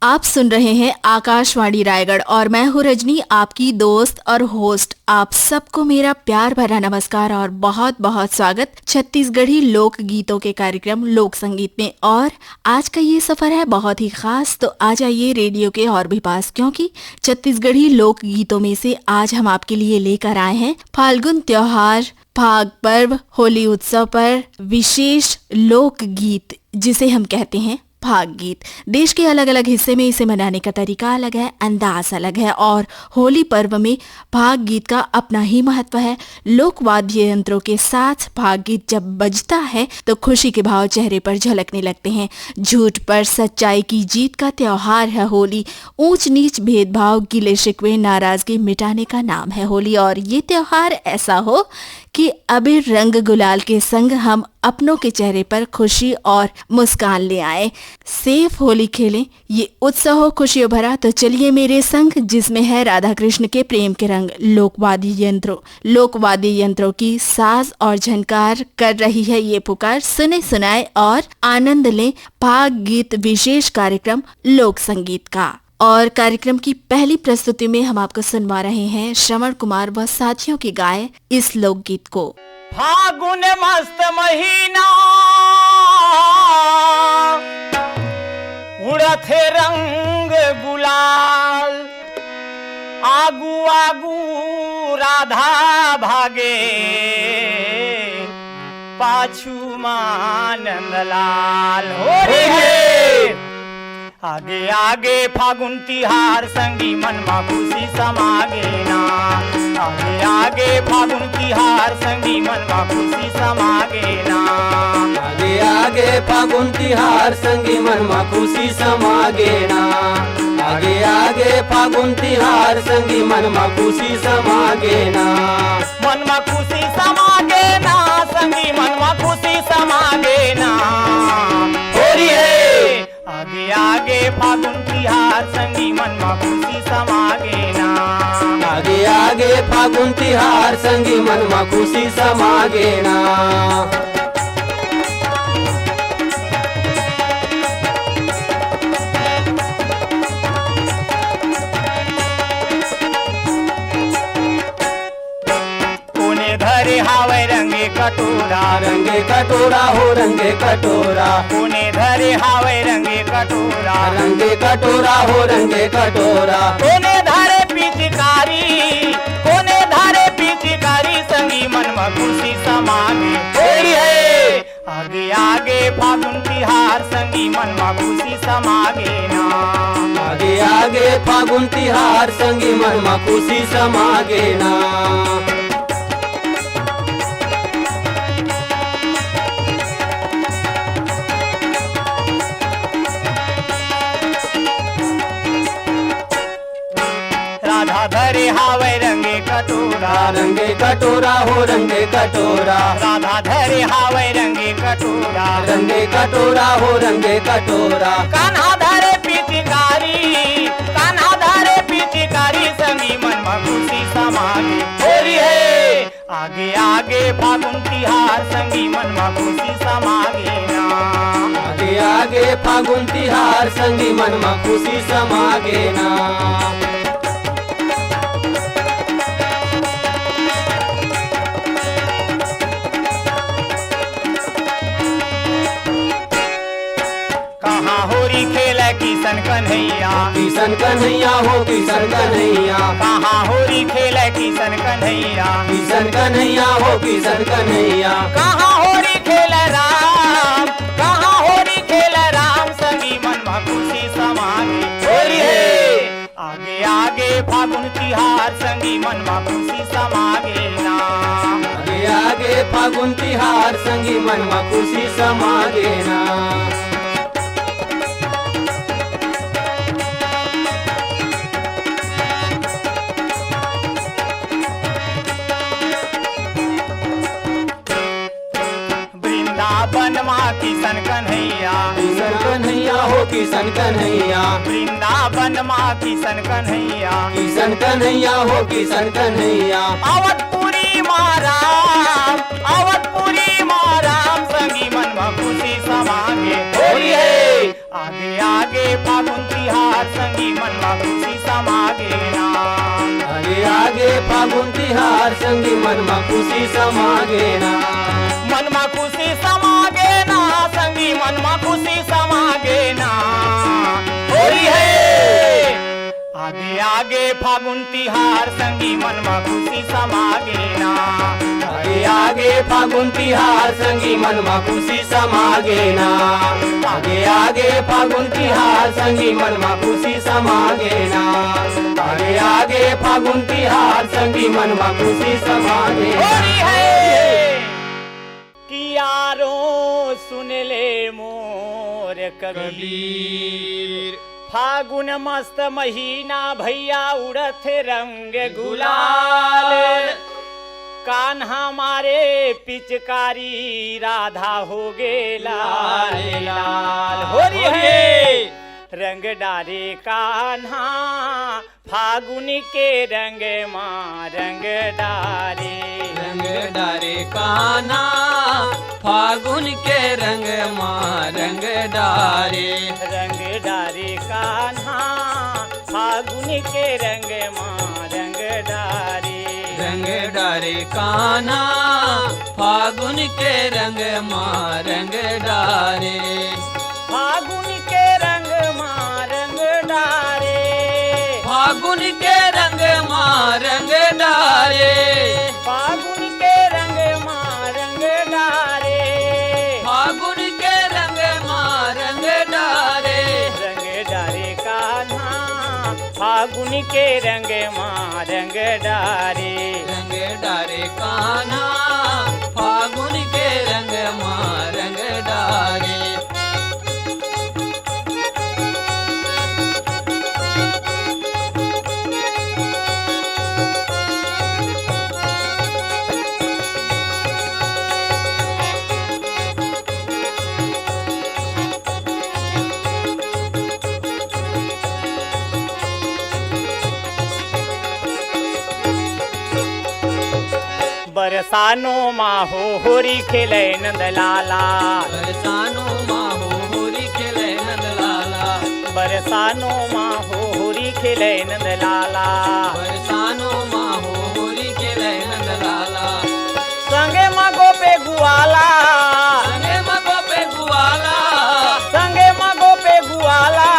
आप सुन रहे हैं आकाशवाणी रायगढ़ और मैं हूँ रजनी, आपकी दोस्त और होस्ट। आप सबको मेरा प्यार भरा नमस्कार और बहुत बहुत स्वागत छत्तीसगढ़ी लोक गीतों के कार्यक्रम लोक संगीत में। और आज का ये सफर है बहुत ही खास, तो आ जाइए रेडियो के और भी पास, क्योंकि छत्तीसगढ़ी लोक गीतों में से आज हम आपके लिए लेकर आए हैं फाल्गुन त्योहार, फाग पर्व, होली उत्सव पर विशेष लोक गीत, जिसे हम कहते हैं फाग गीत। देश के अलग अलग हिस्से में इसे मनाने का तरीका अलग है, अंदाज अलग है और होली पर्व में फाग गीत का अपना ही महत्व है। लोक वाद्य यंत्रों के साथ फाग गीत जब बजता है तो खुशी के भाव चेहरे पर झलकने लगते हैं। झूठ पर सच्चाई की जीत का त्योहार है होली। ऊंच नीच भेदभाव, गिले शिकवे, नाराजगी मिटाने का नाम है होली। और ये त्योहार ऐसा हो कि अबीर रंग गुलाल के संग हम अपनों के चेहरे पर खुशी और मुस्कान ले आए। सेफ होली खेलें, ये उत्सव हो खुशियों भरा। तो चलिए मेरे संग, जिसमें है राधा कृष्ण के प्रेम के रंग। लोकवाद्य यंत्रों की साज और झनकार कर रही है ये पुकार। सुने सुनाए और आनंद लें फाग गीत विशेष कार्यक्रम लोक संगीत का। और कार्यक्रम की पहली प्रस्तुति में हम आपको सुनवा रहे हैं श्रवण कुमार व साथियों की गाए इस लोकगीत को। फागुन मस्त महीना, उड़त है रंग गुलाल, आगू आगू राधा भागे, पाछू मानंद लाल। हो रे है आगे आगे फागुन तिहार, संगी मन मा खुशी समागे ना। आगे आगे फागुन तिहार, संगी मन मा खुशी समागे ना। आगे आगे फागुन तिहार, संगी मन मा खुशी समागे ना। आगे आगे फागुन तिहार, संगी मन मा खुशी समागे ना। मन मा खुशी समागे ना, संगी मन मा खुशी समागे ना। होरी है आगे आगे फागुन तिहार, संगी मन मा खुशी समागे ना। आगे आगे फागुन तिहार, संगी मन मा खुशी समागे ना। धरे हावे रंगे कटोरा, रंगे कटोरा हो रंगे कटोरा। कोने धरे हावे रंगे कटोरा, रंगे कटोरा हो रंगे कटोरा। कोने धारे पिचकारी, कोने धारे पिचकारी, संगी मन मा खुशी समागे। होली है आगे आगे फागुन तिहार, संगी मन मा खुशी समागे ना। आगे आगे फागुन तिहार, संगी मन मा खुशी समागे ना। राधा धरे हावे रंगे कटोरा, रंगे कटोरा हो रंगे कटोरा। राधा धरे हावे रंगे कटोरा, रंगे कटोरा हो रंगे कटोरा। कान्हा धरे पिचकारी, कान्हा धरे पिचकारी, संगी मन मा खुशी समागे। होली है आगे आगे फागुन तिहार, संगी मन मा खुशी समागे ना। आगे आगे फागुन तिहार, संगी मन मा खुशी समागे ना। होरी खेला किशन कन्हैया, किशन कन्हैया हो किशन कन्हैया। कहाँ होरी खेला किशन कन्हैया, किशन कन्हैया हो किशन कन्हैया। कहाँ होरी खेला राम, कहाँ होरी खेला राम, संगी मन मा खुशी समागे। होली है आगे आगे फागुन तिहार, संगी मन मा खुशी समागे ना। आगे आगे फागुन तिहार, संगी मन मा खुशी समागे ना। वृंदावन माँ किशन कन्हैया, किशन कन्हैया हो किशन कन्हैया। वृंदावन माँ किशन कन्हैया, किशन कन्हैया हो किशन कन्हैया। अवधपुर तिहार संगी मनमा खुशी समागे ना आगे आगे फागुन तिहार संगी मनमा खुशी समागे ना मनमा खुशी समागे ना संगी मनमा खुशी समागे ना होरी है आगे आगे फागुन तिहार संगी मनमा खुशी समागे ना आगे आगे फागुन तिहार संगी मनमा खुशी समागे ना आगे आगे फागुन तिहार संगी मनमा खुशी समागे ना आगे आगे फागुन तिहार संगी मनमा खुशी समागे ना। होरी है कि यारो सुन ले मोर कबीर फागुन मस्त महीना भैया उड़त रंग गुलाल कान्हा मारे पिचकारी राधा हो गे लाल लाल होरी है रंग डारे कान्हा फागुन के रंग माँ रंग डारे रंग डारे कान्हा फागुन के रंग माँ रंग डारे कान्हा फागुन के रंग माँ रंग डारे कान्हा फागुन के रंग माँ रंग डारे फागुन के रंग माँ रंग डारे फागुन के रंग माँ रंग डारे फागुन के रंग माँ रंग डारे फागुन के रंग माँ रंग डारे कान्हा फागुन के रंग माँ रंग डारे कान्हा फागुन के रंग माँ रंग डारे बरसानो माहो होरी खेले नंदलाला बरसानो माहो होरी खेले नंदलाला बरसानो माहो होरी खेले नंदलाला बरसानो माहो होरी खेले नंदलाला संगे मगो पे गुआला संगे मगो पे गुआला संगे मगो पे गुआला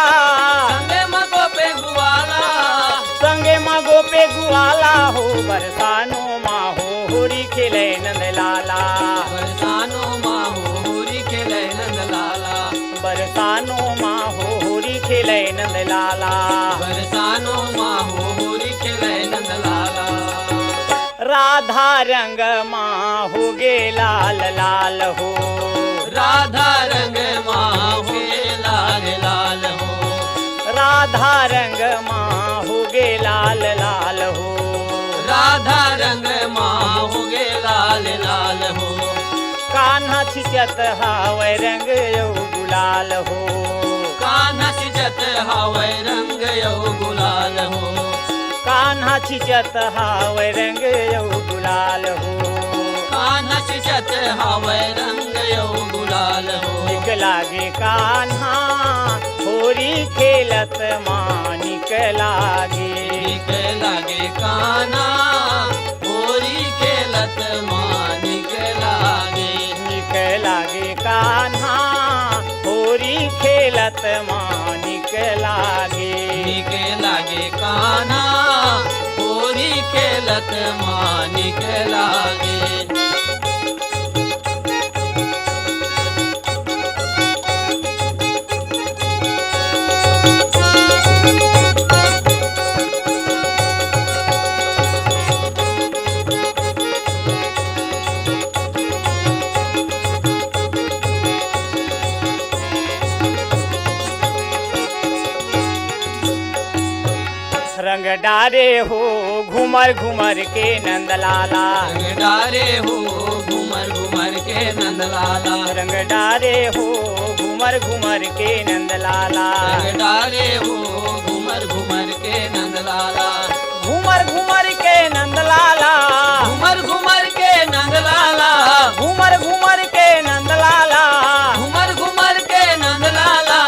संगे मगो पे गुआला संगे मगो पे गुआला हो बरसानो माहो होरी खेले नंदलाला बरसानो माहो होरी खेले नंदलाला बरसानो माहो होरी खेले नंदलाला बरसानो माहो होरी खेले नंदलाला राधा रंग माँ हो गे लाल लाल हो राधा रंग माँ हो लाल लाल हो राधा रंग माँ हो गे लाल लाल हो राधा रंग माँ हो गे लाल लाल हो कान्हा छिचत हावै रंग यौ गुलाल हो कान्हा छिचत हावै रंग यौ गुलाल हो कान्हा छिचत हावै रंग यौ गुलाल हो कान्हा छिचत हावै रंग यौ गुलाल हो निक लागे कान्हा होरी खेलत माँ निक लागे निक लागे कान्हा होरी खेलत माँ निक लागे निक लागे कान्हा होरी खेलत माँ निक लागे निक लागे कान्हा होरी खेलत माँ निक लागे रंग डारे हो घूमर घूमर के नंदलाला रंग डारे हो घूमर घूमर के नंदलाला रंग डारे हो घूमर घूमर के नंदलाला रंग डारे हो घूमर घूमर के नंदलाला घूमर घूमर के नंदलाला घूमर घूमर के नंदलाला घूमर घूमर के नंदलाला घूमर घूमर के नंदलाला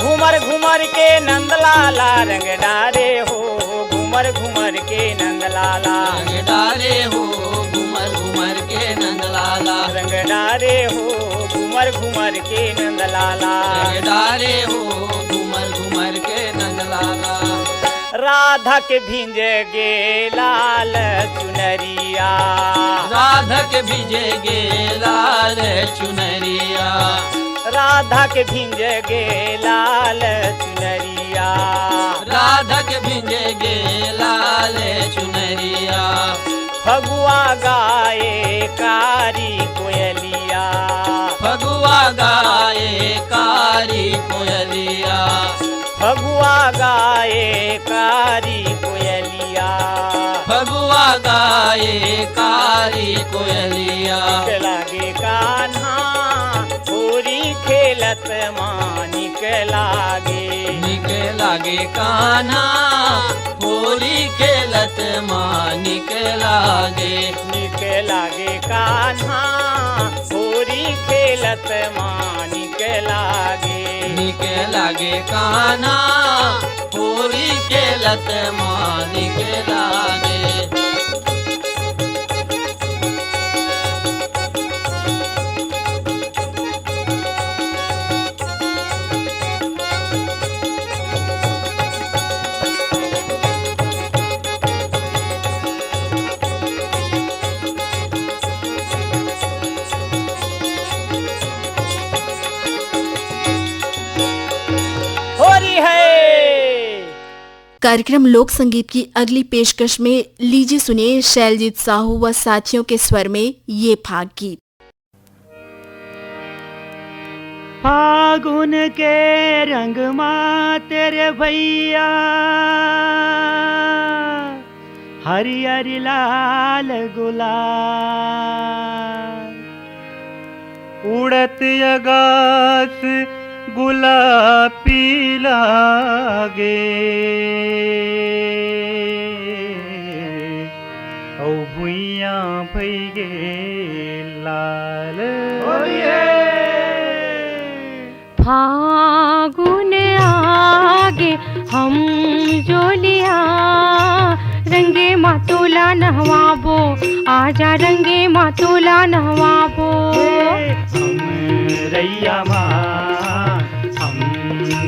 घूमर घूमर के नंदलाला नंदलाला रंग डारे हो घूमर घूमर के नंदलाला रंग डारे हो घूमर घूमर के नंदलाला रंग डारे हो घूमर घूमर के नंदलाला रंग डारे हो घूमर घूमर के नंदलाला राधा के भिंज गे लाल चुनरिया राधक भिजे गे लाल चुनरिया राधा के भिंज गे लाल चुनरिया राधक भिजे गे लाल चुनरिया फगुआ गाए कारी कोयलिया फगुआ गाए कारी कोयलिया फगुआ गाए कारी कोयलिया फगुआ गाए कारी कोयलिया लागे कान्हा होरी खेलत मानिक लागे निक लागे कान्हा होली खेलत मानिक लागे निक लागे कान्हा होरी खेलत मानिक लागे निक लागे कान्हा होली खेलत मानिक लागे होरी है। कार्यक्रम लोक संगीत की अगली पेशकश में लीजिए सुनिए शैलजीत साहू व साथियों के स्वर में ये फाग गीत। फागुन के रंग माँ तेरे भैया हरी हरी लाल गुलाल उड़त आकाश गुलाबी लागे औ भुइया भैगे लाल फागुन आगे हम जोलिया रंगे मातोला नहवाबो आजा रंगे मातोला नहवाबो हम रैया माँ हम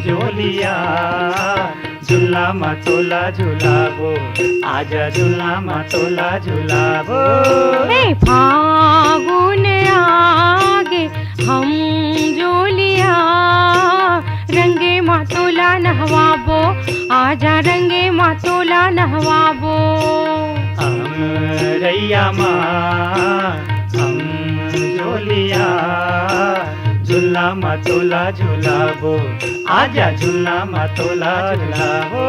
जोलिया झूला मातोला झूलाबो आजा झूला मातोला झूलाबो हे फागुन आगे हम जोलिया रंगे मातोला नहवाबो आजा रंगे मातोला नहवाबो हम रैया माँ हम जोलिया झूला मातोला झूलाबो आजा झूला मातोला झूलाबो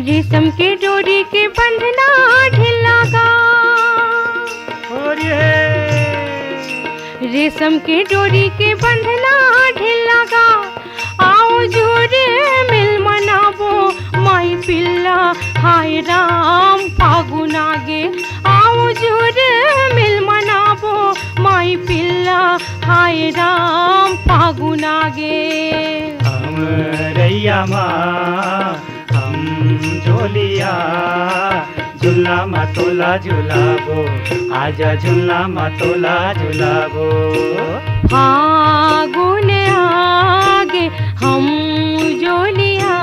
रेशम के डोरी के बंधना ढिलागा रेशम के डोरी के बंधना ढिलागा आओ जोरे मिल मनाबो माई पिल्ला हाय राम फागुन आगे आओ जोरे मिल मनाबो माई पिल्ला हाय राम फागुन आगे हम रैया माँ हम जोलिया झूला मातोला झूलाबो आजा झूला मातोला झूलाबो फागुन आगे हम जोलिया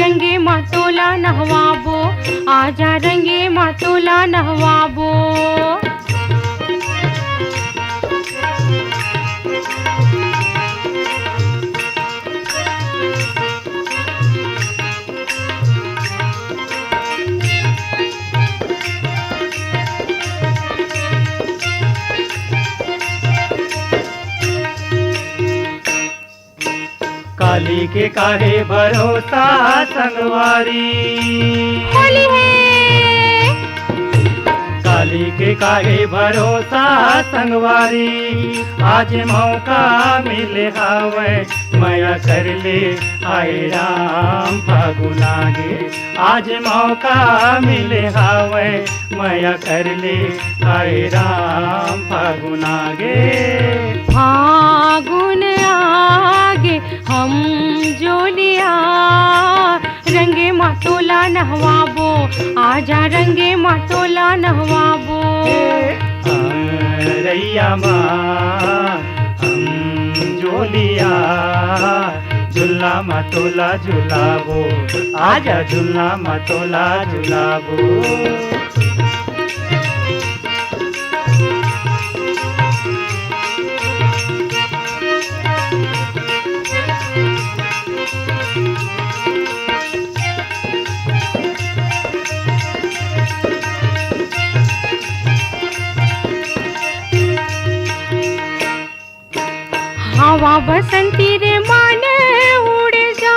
रंगे मातोला नहवाबो आजा रंगे मातोला नहवाबो काली के काहे भरोसा संगवारी होली है साली के काहे भरोसा संगवारी, आज मौका मिले हावे माया कर ले आए राम फागुना गे, आज मौका मिले हावे माया कर ले आए राम फागुना गे। फागुन आगे हम जोलिया रंगे मातोला नहवाबो, आजा रंगे मातोला नहवाबो। रैया माँ हम जोलिया झुल्ला मतोला झुलाबो, आजा झुल्ला मतोला झुलाबो। हवा बसंती रे माने उड़ जा,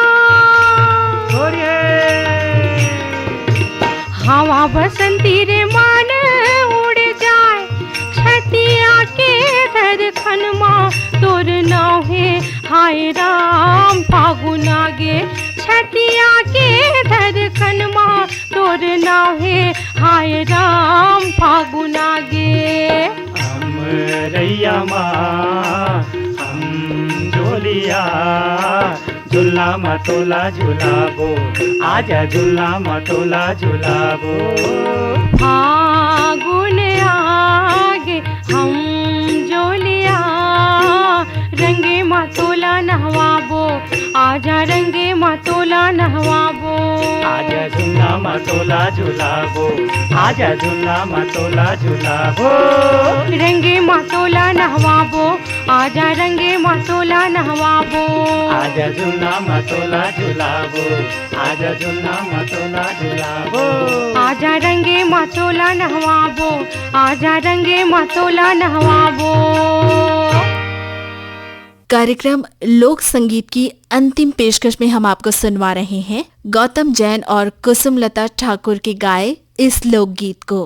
हवा बसंती रे माने उड़ जाए, छतिया के धड़कन माँ तोर नाहे हाय राम फागुन आगे, छतिया के धड़कन माँ तोर नाहे हाय राम फागुन आगे। रैया माँ हम जोलिया झुल्ला मतोला झुलाबो, आजा झुल्ला मतोला झुलाबो। फागुन आगे हम जोलिया रंगे मातोला नहवाबो, आजा रंगे मातोला नहवाबो। आजा झुल्ला मतोला झुलाबो, आजा झुल्ला मतोला झुलाबो। रंगे मातोला नहवाबो, आजा रंगे मातोला नहवाबो। आजा झुल्ला मतोला झुलाबो, आजा झुल्ला मतोला झुलाबो। आजा रंगे मातोला नहवाबो, आजा रंगे मातोला नहवाबो। कार्यक्रम लोक संगीत की अंतिम पेशकश में हम आपको सुनवा रहे हैं गौतम जैन और कुसुमलता ठाकुर के गाए इस लोकगीत को।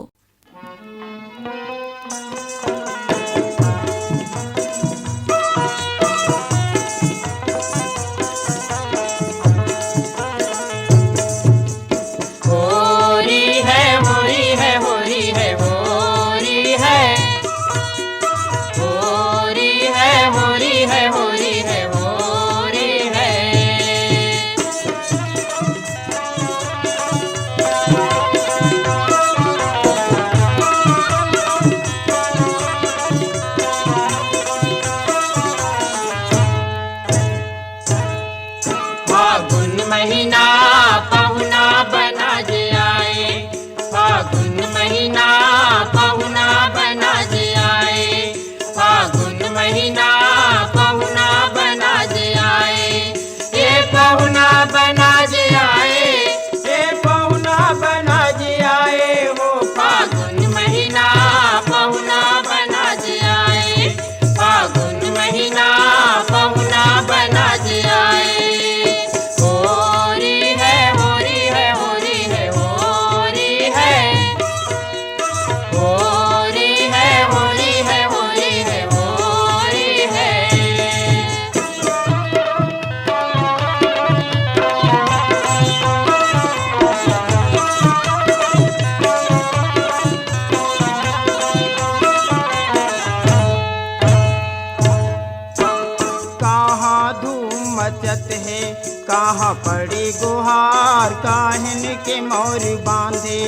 कहाँ पड़े गुहार काहन के मोर बांधे,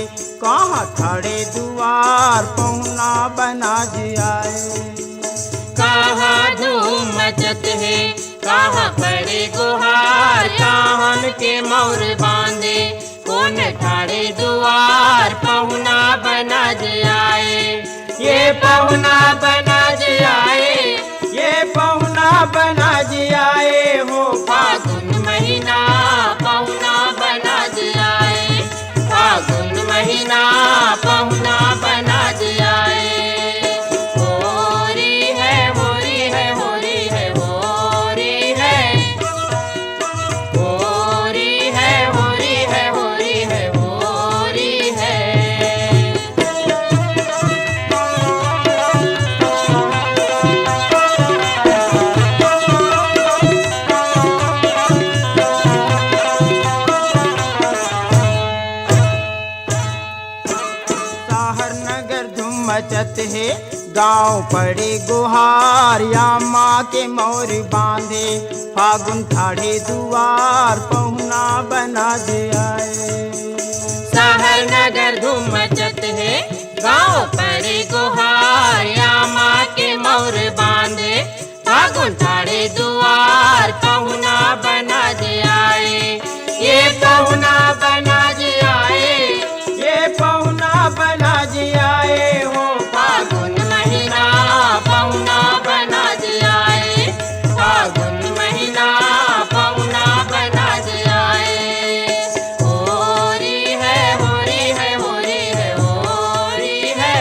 कहाँ खड़े दुआर पहुना बना जाए। कहाँ धूम मचत है कहाँ पड़े गुहार, काहन के मोर बांधे कौन खड़े दुआर पहुना बना जाए। ये पहुना बना जाए, ये पहुना बना जाए हो फागुन महीना पहुना बना जाए, फागुन महीना पहुना बना जाए। होरी है होरी है होरी है होरी है, होरी है होरी है होरी है होरी है। गाँव पड़े गुहार या माँ के मोर बांधे फागुन ठाड़े दुआर पहुना बना जे आए। शहर नगर धूम मचत है गाँव पड़े गुहार या माँ के मोर बांधे फागुन ठाड़े दुआर पहुना बना जे आए। ये पहुना बना जे आए, ये पहुना बना जे आए हो फागुन महीना पहुना बना जे आए, फागुन महीना पहुना बना जे आए। होरी है होरी है होरी है होरी है,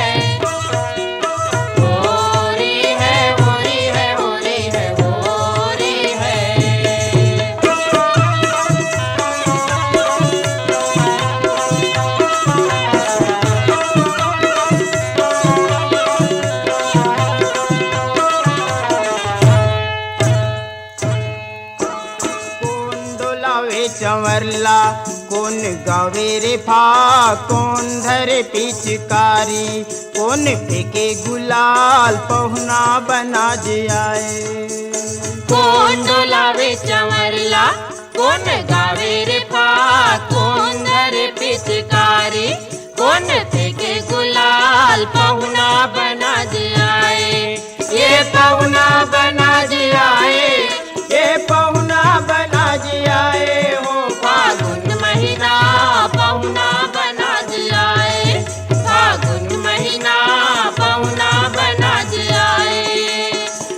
होरी है होरी है होरी है होरी है। कौन डोलावे चंवरला कौन गावे रे फाग कौन धरे पिचकारी कौन फेंके गुलाल पहुना बना जे आए। कौन डोलावे चंवरला कौन गावे रे फाग कौन धरे पिचकारी कौन फेंके गुलाल पहुना बना जे आए। ये पहुना बना जे आए, ये पहुना बना जे आए हो फागुन महीना पहुना बना जे आए, फागुन महीना पहुना बना जे आए।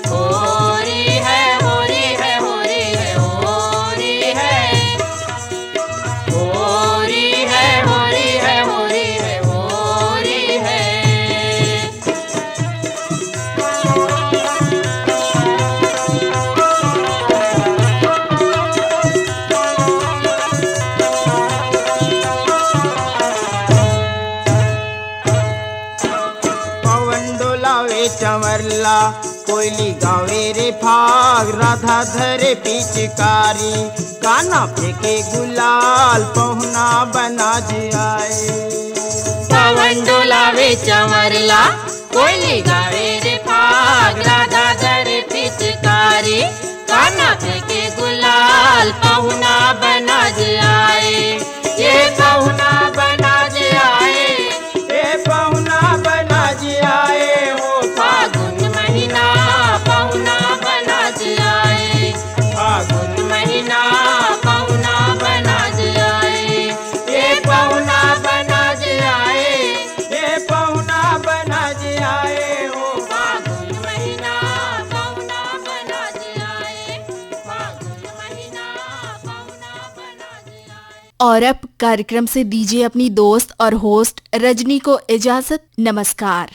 होरी है होरी है होरी है होरी है, होरी है होरी है होरी है होरी है। पवन डोलावे चंवरला कोयली गावे रे फाग राधा धरे पिचकारी काना फेंके गुलाल पहुना बना जे आए। पवन डोलावे चंवरला कोयली गावे रे फाग राधा धरे पिचकारी काना फेंके गुलाल पहुना बना जे आए। ये पहुना बना जे आए, ये पहुना बना जे आए हो फागुन महीना पहुना बना जे आए, फागुन महीना पहुना बना जे आए। ये पहुना बना जे आए, ये पहुना बना जे आए हो फागुन महीना पहुना बना जे आए, फागुन महीना पहुना बना जे आए। और अब कार्यक्रम से दीजिए अपनी दोस्त और होस्ट रजनी को इजाजत। नमस्कार।